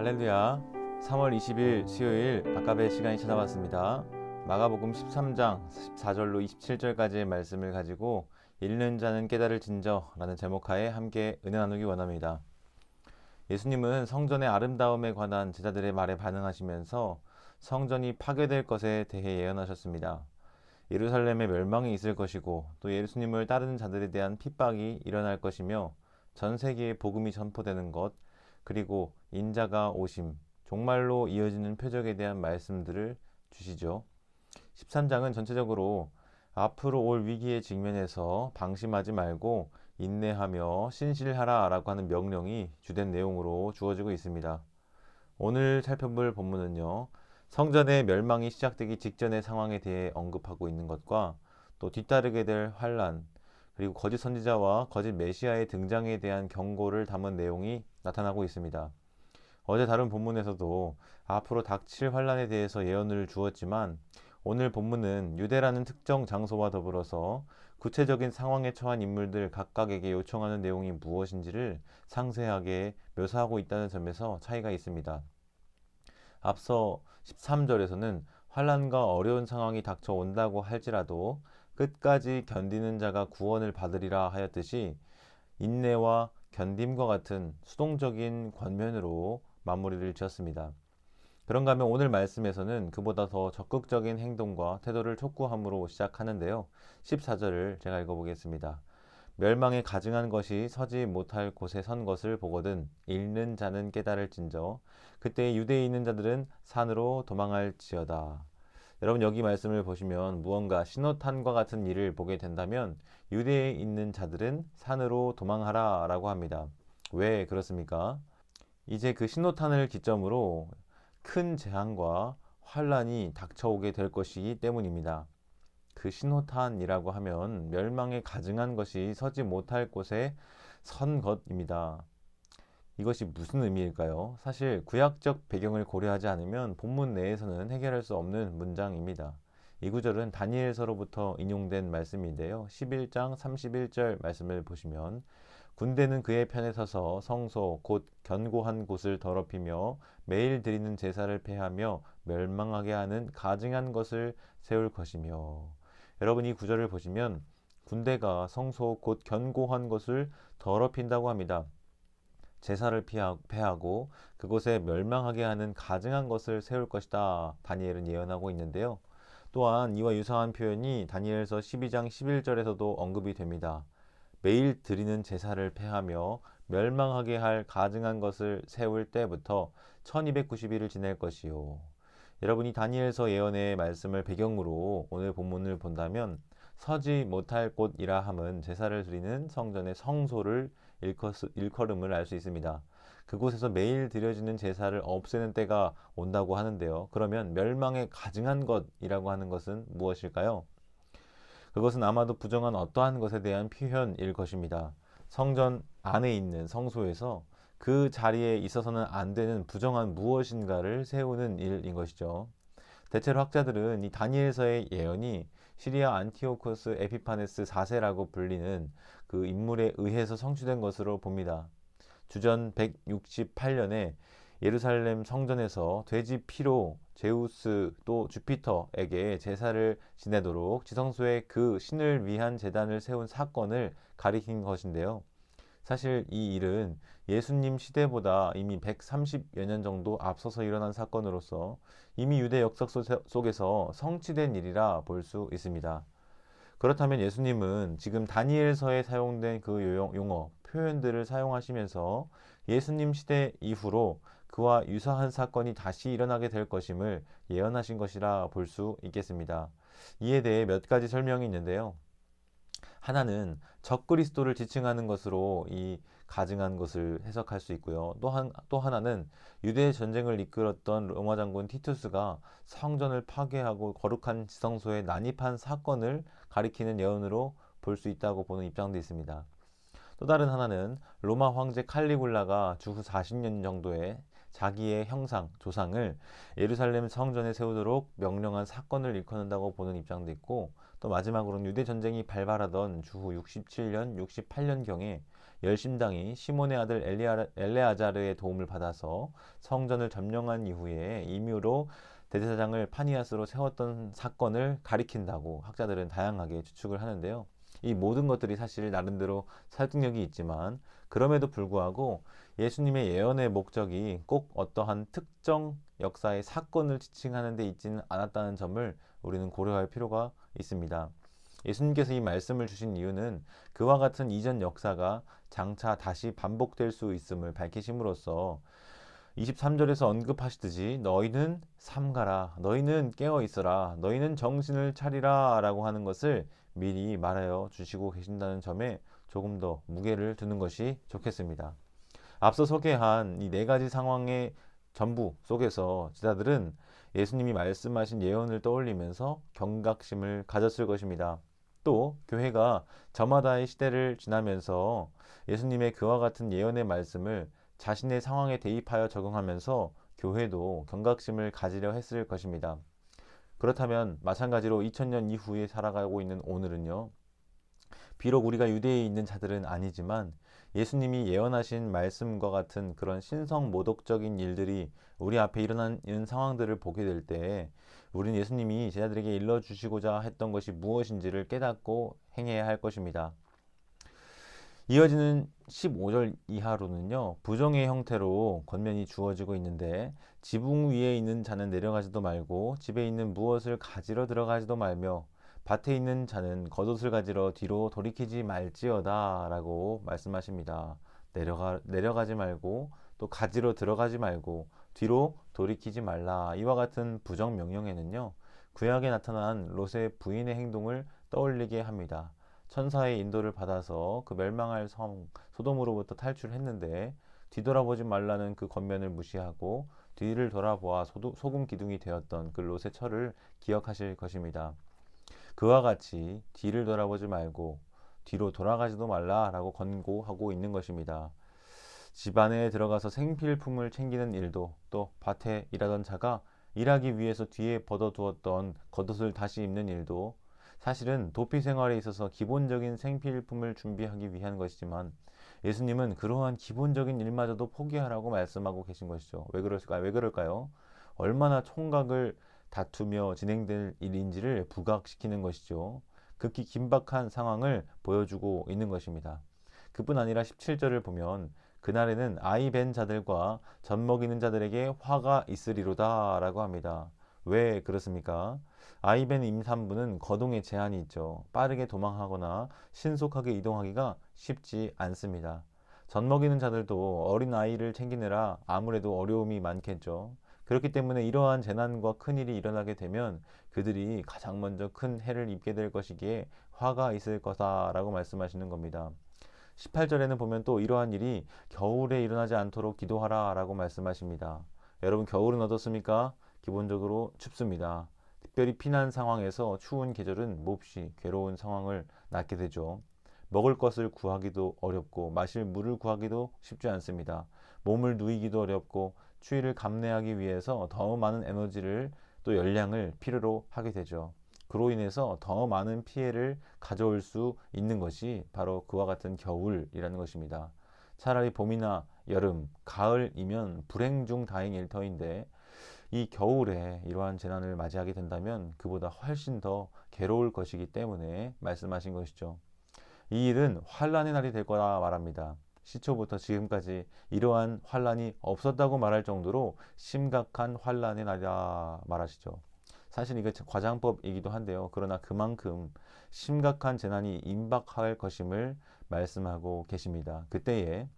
할렐루야. 3월 20일 수요일 아까베 시간이 찾아왔습니다. 마가복음 13장 14절로 27절까지의 말씀을 가지고 읽는 자는 깨달을진저 라는 제목하에 함께 은혜 나누기 원합니다. 예수님은 성전의 아름다움에 관한 제자들의 말에 반응하시면서 성전이 파괴될 것에 대해 예언하셨습니다. 예루살렘의 멸망이 있을 것이고 또 예수님을 따르는 자들에 대한 핍박이 일어날 것이며 전 세계에 복음이 전포되는 것, 그리고 인자가 오심, 종말로 이어지는 표적에 대한 말씀들을 주시죠. 13장은 전체적으로 앞으로 올 위기에 직면해서 방심하지 말고 인내하며 신실하라 라고 하는 명령이 주된 내용으로 주어지고 있습니다. 오늘 살펴볼 본문은요, 성전의 멸망이 시작되기 직전의 상황에 대해 언급하고 있는 것과 또 뒤따르게 될 환란, 그리고 거짓 선지자와 거짓 메시아의 등장에 대한 경고를 담은 내용이 나타나고 있습니다. 어제 다룬 본문에서도 앞으로 닥칠 환란에 대해서 예언을 주었지만 오늘 본문은 유대라는 특정 장소와 더불어서 구체적인 상황에 처한 인물들 각각에게 요청하는 내용이 무엇인지를 상세하게 묘사하고 있다는 점에서 차이가 있습니다. 앞서 13절에서는 환란과 어려운 상황이 닥쳐온다고 할지라도 끝까지 견디는 자가 구원을 받으리라 하였듯이 인내와 견딤과 같은 수동적인 권면으로 마무리를 지었습니다. 그런가 하면 오늘 말씀에서는 그보다 더 적극적인 행동과 태도를 촉구함으로 시작하는데요. 14절을 제가 읽어보겠습니다. 멸망에 가증한 것이 서지 못할 곳에 선 것을 보거든 읽는 자는 깨달을진저 그때 유대에 있는 자들은 산으로 도망할지어다. 여러분, 여기 말씀을 보시면 무언가 신호탄과 같은 일을 보게 된다면 유대에 있는 자들은 산으로 도망하라 라고 합니다. 왜 그렇습니까? 이제 그 신호탄을 기점으로 큰 재앙과 환란이 닥쳐오게 될 것이기 때문입니다. 그 신호탄이라고 하면 멸망에 가증한 것이 서지 못할 곳에 선 것입니다. 이것이 무슨 의미일까요? 사실 구약적 배경을 고려하지 않으면 본문 내에서는 해결할 수 없는 문장입니다. 이 구절은 다니엘서로부터 인용된 말씀인데요. 11장 31절 말씀을 보시면 군대는 그의 편에 서서 성소 곧 견고한 곳을 더럽히며 매일 드리는 제사를 폐하며 멸망하게 하는 가증한 것을 세울 것이며. 여러분, 이 구절을 보시면 군대가 성소 곧 견고한 것을 더럽힌다고 합니다. 제사를 폐하고 그곳에 멸망하게 하는 가증한 것을 세울 것이다. 다니엘은 예언하고 있는데요. 또한 이와 유사한 표현이 다니엘서 12장 11절에서도 언급이 됩니다. 매일 드리는 제사를 폐하며 멸망하게 할 가증한 것을 세울 때부터 1290일을 지낼 것이요. 여러분이 다니엘서 예언의 말씀을 배경으로 오늘 본문을 본다면 서지 못할 곳이라 함은 제사를 드리는 성전의 성소를 일컬음을 알 수 있습니다. 그곳에서 매일 드려지는 제사를 없애는 때가 온다고 하는데요. 그러면 멸망에 가증한 것이라고 하는 것은 무엇일까요? 그것은 아마도 부정한 어떠한 것에 대한 표현일 것입니다. 성전 안에 있는 성소에서 그 자리에 있어서는 안 되는 부정한 무엇인가를 세우는 일인 것이죠. 대체로 학자들은 이 다니엘서의 예언이 시리아 안티오코스 에피파네스 4세라고 불리는 그 인물에 의해서 성취된 것으로 봅니다. 주전 168년에 예루살렘 성전에서 돼지 피로 제우스 또 주피터에게 제사를 지내도록 지성소에 그 신을 위한 제단을 세운 사건을 가리킨 것인데요. 사실 이 일은 예수님 시대보다 이미 130여 년 정도 앞서서 일어난 사건으로서 이미 유대 역사 속에서 성취된 일이라 볼 수 있습니다. 그렇다면 예수님은 지금 다니엘서에 사용된 그 용어, 표현들을 사용하시면서 예수님 시대 이후로 그와 유사한 사건이 다시 일어나게 될 것임을 예언하신 것이라 볼 수 있겠습니다. 이에 대해 몇 가지 설명이 있는데요. 하나는 적그리스도를 지칭하는 것으로 이 가증한 것을 해석할 수 있고요. 또 하나는 유대 전쟁을 이끌었던 로마 장군 티투스가 성전을 파괴하고 거룩한 지성소에 난입한 사건을 가리키는 예언으로 볼 수 있다고 보는 입장도 있습니다. 또 다른 하나는 로마 황제 칼리굴라가 주후 40년 정도에 자기의 형상, 조상을 예루살렘 성전에 세우도록 명령한 사건을 일컫는다고 보는 입장도 있고, 또 마지막으로는 유대 전쟁이 발발하던 주후 67년, 68년경에 열심당이 시몬의 아들 엘레아자르의 도움을 받아서 성전을 점령한 이후에 임의로 대제사장을 파니아스로 세웠던 사건을 가리킨다고 학자들은 다양하게 추측을 하는데요. 이 모든 것들이 사실 나름대로 설득력이 있지만 그럼에도 불구하고 예수님의 예언의 목적이 꼭 어떠한 특정 역사의 사건을 지칭하는 데 있지는 않았다는 점을 우리는 고려할 필요가 있습니다. 예수님께서 이 말씀을 주신 이유는 그와 같은 이전 역사가 장차 다시 반복될 수 있음을 밝히심으로써 23절에서 언급하시듯이 너희는 삼가라, 너희는 깨어 있어라, 너희는 정신을 차리라 라고 하는 것을 미리 말하여 주시고 계신다는 점에 조금 더 무게를 두는 것이 좋겠습니다. 앞서 소개한 이 네 가지 상황의 전부 속에서 제자들은 예수님이 말씀하신 예언을 떠올리면서 경각심을 가졌을 것입니다. 또 교회가 저마다의 시대를 지나면서 예수님의 그와 같은 예언의 말씀을 자신의 상황에 대입하여 적용하면서 교회도 경각심을 가지려 했을 것입니다. 그렇다면 마찬가지로 2000년 이후에 살아가고 있는 오늘은요. 비록 우리가 유대에 있는 자들은 아니지만 예수님이 예언하신 말씀과 같은 그런 신성모독적인 일들이 우리 앞에 일어나는 상황들을 보게 될 때 우리는 예수님이 제자들에게 일러주시고자 했던 것이 무엇인지를 깨닫고 행해야 할 것입니다. 이어지는 15절 이하로는요. 부정의 형태로 권면이 주어지고 있는데 지붕 위에 있는 자는 내려가지도 말고 집에 있는 무엇을 가지러 들어가지도 말며 밭에 있는 자는 겉옷을 가지러 뒤로 돌이키지 말지어다 라고 말씀하십니다. 내려가지 말고 또 가지러 들어가지 말고 뒤로 돌이키지 말라. 이와 같은 부정 명령에는요. 구약에 나타난 롯의 부인의 행동을 떠올리게 합니다. 천사의 인도를 받아서 그 멸망할 성 소돔으로부터 탈출했는데 뒤돌아보지 말라는 그 권면을 무시하고 뒤를 돌아보아 소금 기둥이 되었던 그 롯의 철을 기억하실 것입니다. 그와 같이 뒤를 돌아보지 말고 뒤로 돌아가지도 말라라고 권고하고 있는 것입니다. 집 안에 들어가서 생필품을 챙기는 일도 또 밭에 일하던 자가 일하기 위해서 뒤에 벗어두었던 겉옷을 다시 입는 일도 사실은 도피 생활에 있어서 기본적인 생필품을 준비하기 위한 것이지만 예수님은 그러한 기본적인 일마저도 포기하라고 말씀하고 계신 것이죠. 왜 그럴까요? 얼마나 총각을 다투며 진행될 일인지를 부각시키는 것이죠. 극히 긴박한 상황을 보여주고 있는 것입니다. 그뿐 아니라 17절을 보면 그날에는 아이 벤 자들과 젖 먹이는 자들에게 화가 있으리로다 라고 합니다. 왜 그렇습니까? 아이 벤 임산부는 거동에 제한이 있죠. 빠르게 도망하거나 신속하게 이동하기가 쉽지 않습니다. 젖 먹이는 자들도 어린 아이를 챙기느라 아무래도 어려움이 많겠죠. 그렇기 때문에 이러한 재난과 큰일이 일어나게 되면 그들이 가장 먼저 큰 해를 입게 될 것이기에 화가 있을 거다라고 말씀하시는 겁니다. 18절에는 보면 또 이러한 일이 겨울에 일어나지 않도록 기도하라 라고 말씀하십니다. 여러분 겨울은 어떻습니까? 기본적으로 춥습니다. 특별히 피난 상황에서 추운 계절은 몹시 괴로운 상황을 낳게 되죠. 먹을 것을 구하기도 어렵고 마실 물을 구하기도 쉽지 않습니다. 몸을 누이기도 어렵고 추위를 감내하기 위해서 더 많은 에너지를 또 열량을 필요로 하게 되죠. 그로 인해서 더 많은 피해를 가져올 수 있는 것이 바로 그와 같은 겨울이라는 것입니다. 차라리 봄이나 여름, 가을이면 불행 중 다행일 터인데 이 겨울에 이러한 재난을 맞이하게 된다면 그보다 훨씬 더 괴로울 것이기 때문에 말씀하신 것이죠. 이 일은 환란의 날이 될 거라 말합니다. 시초부터 지금까지 이러한 환란이 없었다고 말할 정도로 심각한 환란의 날이라 말하시죠. 사실 이게 과장법이기도 한데요. 그러나 그만큼 심각한 재난이 임박할 것임을 말씀하고 계십니다. 그때에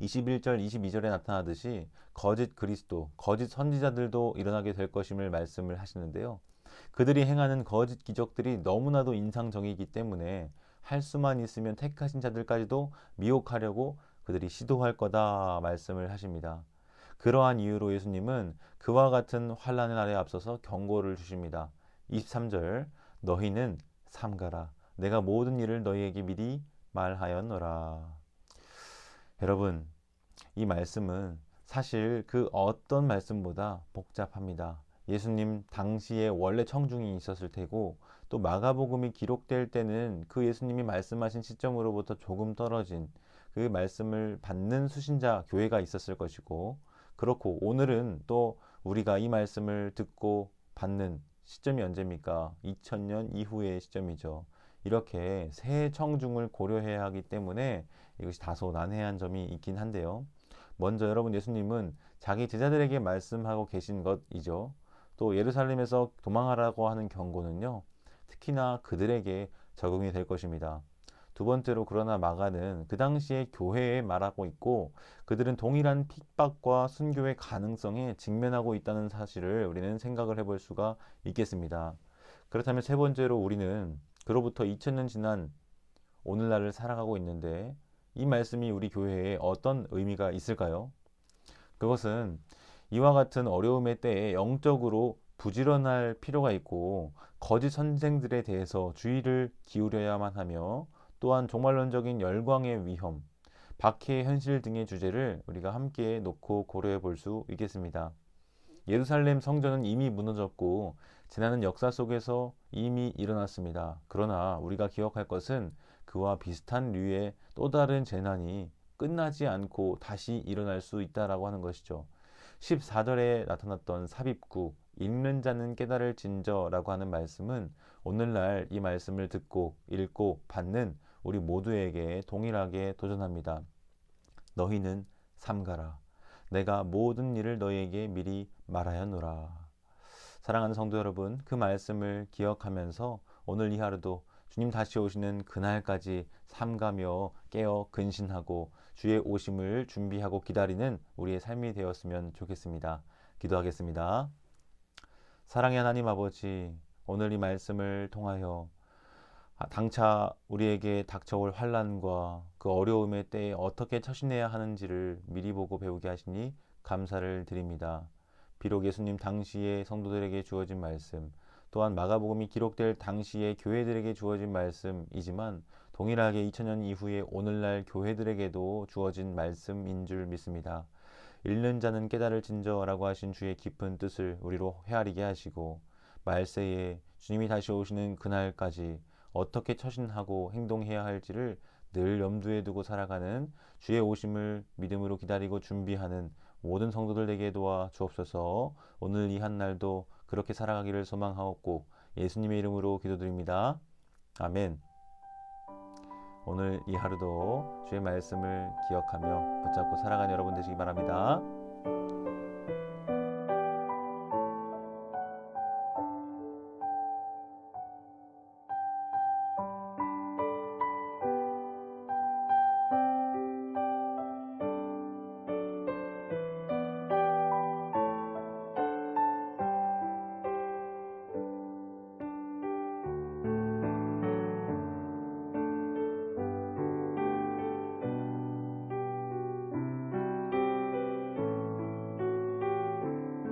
21절, 22절에 나타나듯이 거짓 그리스도, 거짓 선지자들도 일어나게 될 것임을 말씀을 하시는데요. 그들이 행하는 거짓 기적들이 너무나도 인상적이기 때문에 할 수만 있으면 택하신 자들까지도 미혹하려고 그들이 시도할 거다 말씀을 하십니다. 그러한 이유로 예수님은 그와 같은 환란의 날에 앞서서 경고를 주십니다. 23절 너희는 삼가라 내가 모든 일을 너희에게 미리 말하였노라. 여러분 이 말씀은 사실 그 어떤 말씀보다 복잡합니다. 예수님 당시에 원래 청중이 있었을 테고 또 마가복음이 기록될 때는 그 예수님이 말씀하신 시점으로부터 조금 떨어진 그 말씀을 받는 수신자 교회가 있었을 것이고, 그렇고 오늘은 또 우리가 이 말씀을 듣고 받는 시점이 언제입니까? 2000년 이후의 시점이죠. 이렇게 새 청중을 고려해야 하기 때문에 이것이 다소 난해한 점이 있긴 한데요. 먼저 여러분, 예수님은 자기 제자들에게 말씀하고 계신 것이죠. 또 예루살렘에서 도망하라고 하는 경고는요, 특히나 그들에게 적용이 될 것입니다. 두 번째로, 그러나 마가는 그 당시에 교회에 말하고 있고 그들은 동일한 핍박과 순교의 가능성에 직면하고 있다는 사실을 우리는 생각을 해볼 수가 있겠습니다. 그렇다면 세 번째로, 우리는 그로부터 2000년 지난 오늘날을 살아가고 있는데 이 말씀이 우리 교회에 어떤 의미가 있을까요? 그것은 이와 같은 어려움의 때에 영적으로 부지런할 필요가 있고 거짓 선생들에 대해서 주의를 기울여야만 하며, 또한 종말론적인 열광의 위험, 박해의 현실 등의 주제를 우리가 함께 놓고 고려해 볼 수 있겠습니다. 예루살렘 성전은 이미 무너졌고 재난은 역사 속에서 이미 일어났습니다. 그러나 우리가 기억할 것은 그와 비슷한 류의 또 다른 재난이 끝나지 않고 다시 일어날 수 있다라고 하는 것이죠. 14절에 나타났던 삽입구, 읽는 자는 깨달을 진저라고 하는 말씀은 오늘날 이 말씀을 듣고 읽고 받는 우리 모두에게 동일하게 도전합니다. 너희는 삼가라. 내가 모든 일을 너희에게 미리 말하였노라. 사랑하는 성도 여러분, 그 말씀을 기억하면서 오늘 이 하루도 주님 다시 오시는 그날까지 삼가며 깨어 근신하고 주의 오심을 준비하고 기다리는 우리의 삶이 되었으면 좋겠습니다. 기도하겠습니다. 사랑의 하나님 아버지, 오늘 이 말씀을 통하여 당차 우리에게 닥쳐올 환난과 그 어려움의 때에 어떻게 처신해야 하는지를 미리 보고 배우게 하시니 감사를 드립니다. 비록 예수님 당시의 성도들에게 주어진 말씀, 또한 마가복음이 기록될 당시의 교회들에게 주어진 말씀이지만 동일하게 2000년 이후에 오늘날 교회들에게도 주어진 말씀인 줄 믿습니다. 읽는 자는 깨달을 진저라고 하신 주의 깊은 뜻을 우리로 헤아리게 하시고, 말세에 주님이 다시 오시는 그날까지 어떻게 처신하고 행동해야 할지를 늘 염두에 두고 살아가는, 주의 오심을 믿음으로 기다리고 준비하는 모든 성도들 되게 도와 주옵소서. 오늘 이 한날도 그렇게 살아가기를 소망하옵고 예수님의 이름으로 기도드립니다. 아멘. 오늘 이 하루도 주의 말씀을 기억하며 붙잡고 살아가는 여러분 되시기 바랍니다.